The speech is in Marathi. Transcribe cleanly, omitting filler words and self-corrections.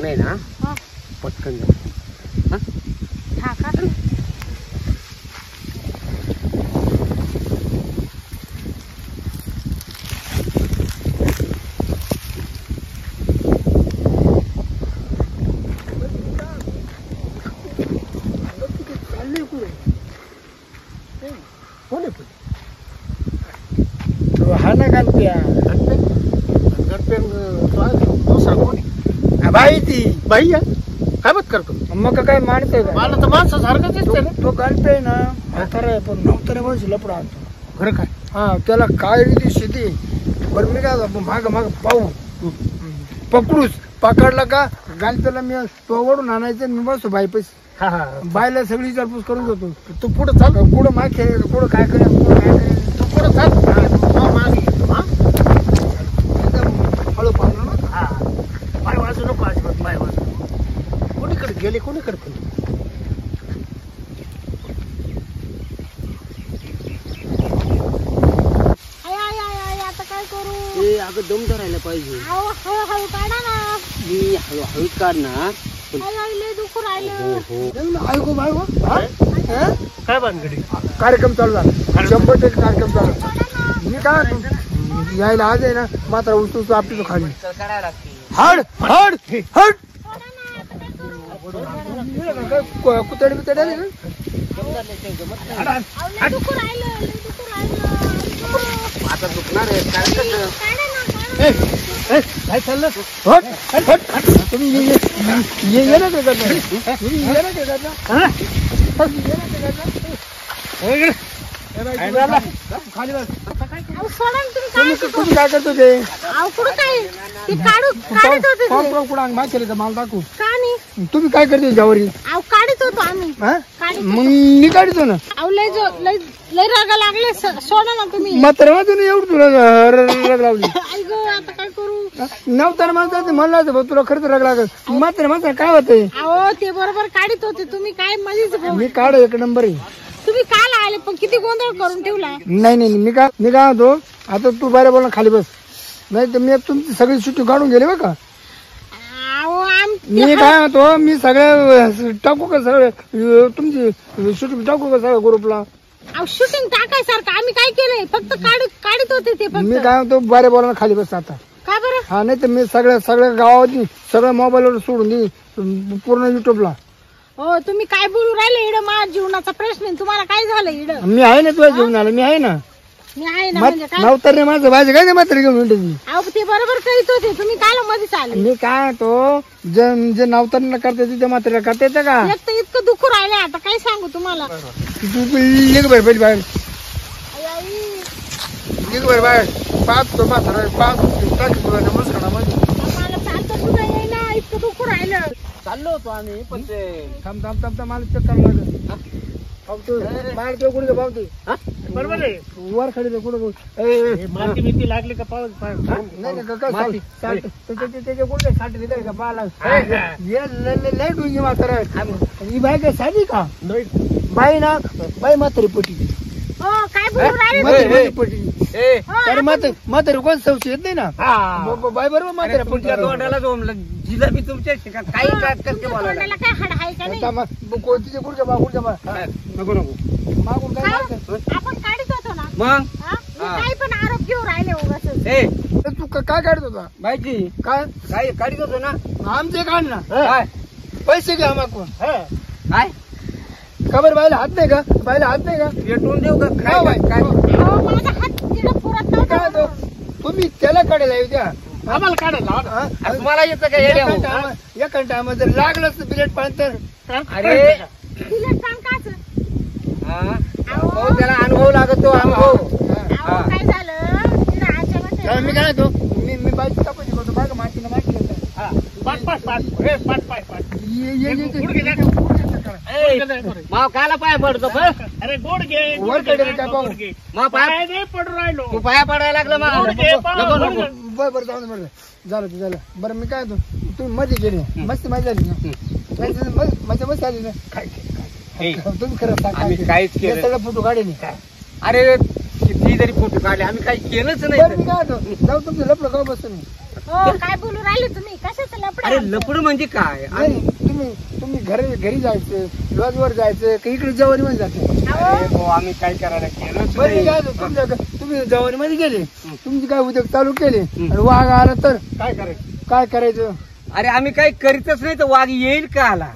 आहे ना पटकन जा. हा का हा ना गणप्या बाई ती बाई या काय मत करतो मग काय मानतोय का मला तर माणसं सारखं दिसतंय ना. तो गणपे ना खरं आहे पण नव्हतं वर्षी लपडा आणतो. खरं काय हा त्याला काय रीती शेती बरं मी काय माग माग पाहू पकडूच पकडला का गणपेला मी तो ओढून आणायचं मी बसतो बाई पैसे हा हा बायला सगळी विचारपूस करून घेतो. तू पुढे चाल पुढं मागे पुढं काय करेल पुढं काय करेल तू पुढे चाल मागे हा एकदम हळू पाहलो ना. हा पाय वाजू नको अजिबात पाय वाजू कोणीकडे गेले कोणीकडे पण आता काय करू ए अगं दम धरायला पाहिजे. हळूहळू काढा ना मी हळूहळू काढणार पण लय दुखू राहिलं हो ऐकू बाय काय बांधगडी कार्यक्रम चालू झाला 100% कार्यक्रम चालू झाला. मी काय यायला आज आहे ना मात्र उचलू आपली तो खाली हड हड हड कुतडी बितडी आली ना दुखू राहिलं आता दुखणार आहे काय करणार? काय चाललं हट हट हट तुम्ही ये ना ते करणार तुम्ही ये ना ते करणार खाली बस तुम्ही काय करतो ते कुठं माग केले तर मला दाखवू तुम्ही काय करते ज्यावरी काढत होतो आम्ही मग मी काढतो ना लय रागा लागले सोडा ना तुम्ही मात्र माझं एवढं तुला लावली आता काय करू नव्हतं माझं म्हणलं तुला खरंच रग लागत मात्र मात्र काय होतंय अहो ते बरोबर काढत होते तुम्ही काय मध्येच मी काढ एक नंबर आहे तुम्ही काल आले पण किती गोंधळ करून ठेवला नाही नाही मी काय म्हणतो आता तू बाहेर बोला खाली बस नाही तर मी तुमची सगळी सुट्टी काढून गेली बरं का मी काय म्हणतो मी सगळ्या टाकू का सगळे तुमची सुट्टी टाकू का सगळ्या ग्रुपला शूटिंग टाकायसारखं आम्ही काय केलंय फक्त काढत होते ते मी काय म्हणतो बाहेर बोला खाली बस आता का बरं हा नाही तर मी सगळ्या गावात सगळ्या मोबाईलवर सोडून दे पूर्ण युट्यूबला हो तुम्ही काय बोलू राहिले इड माझ्या जीवनाचा प्रश्न आहे तुम्हाला काय झालं इड मी आहे ना तुझ्या जीवनाला मी आहे ना मी आहे ना म्हणजे काय नवतर नाही माझं भाजी काय नाही मात्र घेऊन अहो ते बरोबर करीत होते तुम्ही काल मध्ये चालले मी काय तो जे नवतर करते ते मात्र करता येतं का एक तर इतकं दुखू राहिले आता काय सांगू तुम्हाला तू एक बाहेर पहिले बाहेर एक बाहेर बाहेर पाच तो मात्र पाच नमस्कार मला चालतं सुद्धा येईना इतकं दुखू राहिलं चाललो होतो आम्ही पण ते थांब थांब थांब थांब मला चक्कर लागत बाहेर तो कुठे पावते बरोबर आहे वर खाली कुठं माती बिती लागली का पाऊस नाही त्याच्या कुठे साठी देते का पाला लय डुंगी मात्र ही बाई काय साधी का बाई ना बाई म्हातारी पटी हो काय बोलू राहिले पटी तर म्हातारी कोण सवशी येत नाही ना बाई बरोबर म्हातारी पटी तोंडाला जिलाबी तुमच्या काही करते तोंडाला काय हाड आहे का नाही कोणतीचे कुठच्या नको नको मागून काय आपण काढत होतो ना मग काही पण आरोप घेऊ राहिले उगाच तू काय काढत होता माहिती काय काय काढीत होतो ना आमचे काढ ना काय पैसे घ्या मागून काय खबर बायला हात नाही का बायला हात नाही का भेटून देऊ का काय काय माझा हात तिकडं पुरत काय नव्हता तुम्ही त्याला काढायला उद्या आम्हाला काढायला तुम्हाला येतं का एका टायमात जर लागलं बिलेट पाणी तर अरे तिला सांग काच हो त्याला अनुभव लागतो अनुभव काय झालं तिला आजच्या मी काय तो मी बाईक तपाशी करतो बाग मातीला माती माव कायला पाया पडतो अरे गोड घे वर कडे काय पाहू मग पाया नाही पडून राहिलो तू पाया पडायला लागलं मग नको नको बरं जाऊ बरं झालं ते झालं बरं मी काय तो तुम्ही मजा केली मस्त मजा आली ना मजा मस्त आली ना काय तुम्ही खरं आम्ही काहीच केलं सगळं फोटो काढेल काय अरे किती जरी फोटो काढले आम्ही काही केलंच बरं नाही मी काय तो जाऊ तुमचं लपलं गाव बसतो मी हो काय बोलू राहिले तुम्ही कशाचं लफडं अरे आहे? लपड म्हणजे काय नाही, तुम्ही घरी जायचं लॉजवर जायचं का इकडे जवानी मध्ये जायचं अहो, अरे भाऊ, आम्ही काय करायला केलं बरं काय तुम्ही जवानी मध्ये गेले तुमची काय उद्योग चालू केले आणि वाघ आला तर काय करायचं काय करायचं अरे आम्ही काही करीतच नाही तर वाघ येईल का आला